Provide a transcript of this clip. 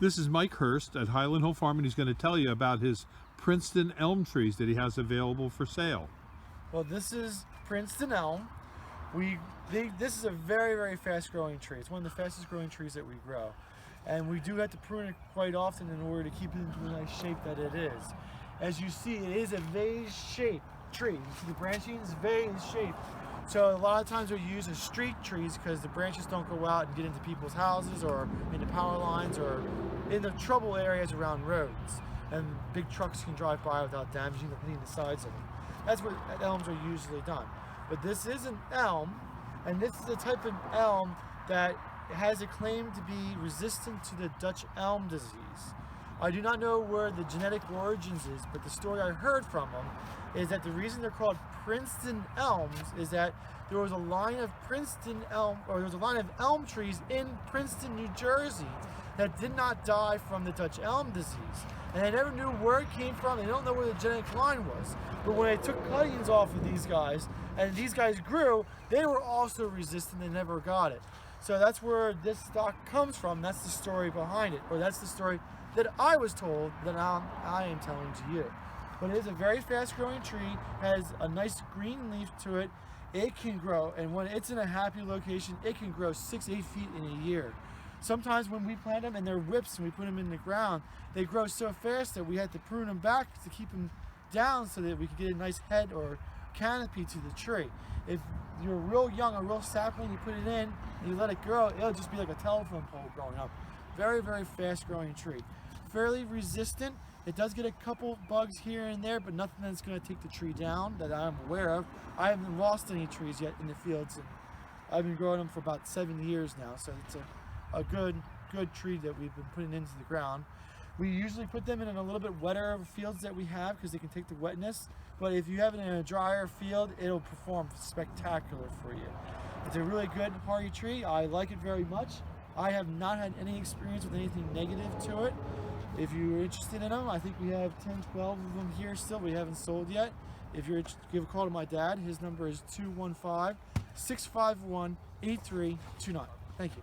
This is Mike Hurst at Highland Hill Farm, and he's going to tell you about his Princeton elm trees that he has available for sale. Well, this is Princeton elm. This is a very, very fast growing tree. It's one of the fastest growing trees that we grow. And we do have to prune it quite often in order to keep it into the nice shape that it is. As you see, it is a vase-shaped tree. You see the branching is vase-shaped. So a lot of times we use as street trees because the branches don't go out and get into people's houses or into power lines or in the trouble areas around roads. And big trucks can drive by without damaging the sides of them. That's where elms are usually done. But this is an elm, and this is a type of elm that has a claim to be resistant to the Dutch elm disease. I do not know where the genetic origins is, but the story I heard from them is that the reason they're called Princeton elms is that there was a line of elm trees in Princeton, New Jersey that did not die from the Dutch elm disease. And they never knew where it came from. They don't know where the genetic line was. But when they took cuttings off of these guys, and these guys grew, they were also resistant. They never got it. So that's where this stock comes from. That's the story behind it, or that's the story that I was told that I am telling to you. But it is a very fast-growing tree, has a nice green leaf to it. It can grow, and when it's in a happy location, it can grow 6-8 feet in a year. Sometimes when we plant them and they're whips and we put them in the ground, they grow so fast that we had to prune them back to keep them down so that we could get a nice head or canopy to the tree. If you're real young, a real sapling, you put it in and you let it grow, it'll just be like a telephone pole growing up. Very, very fast growing tree. Fairly resistant. It does get a couple bugs here and there, but nothing that's going to take the tree down that I'm aware of. I haven't lost any trees yet in the fields, and I've been growing them for about 7 years now, so it's a good tree that we've been putting into the ground. We usually put them in a little bit wetter fields that we have because they can take the wetness, but if you have it in a drier field, it'll perform spectacular for you. It's a really good hardy tree. I like it very much. I have not had any experience with anything negative to it. If you're interested in them, I think we have 10, 12 of them here still. We haven't sold yet. If you're interested, give a call to my dad. His number is 215-651-8329. Thank you.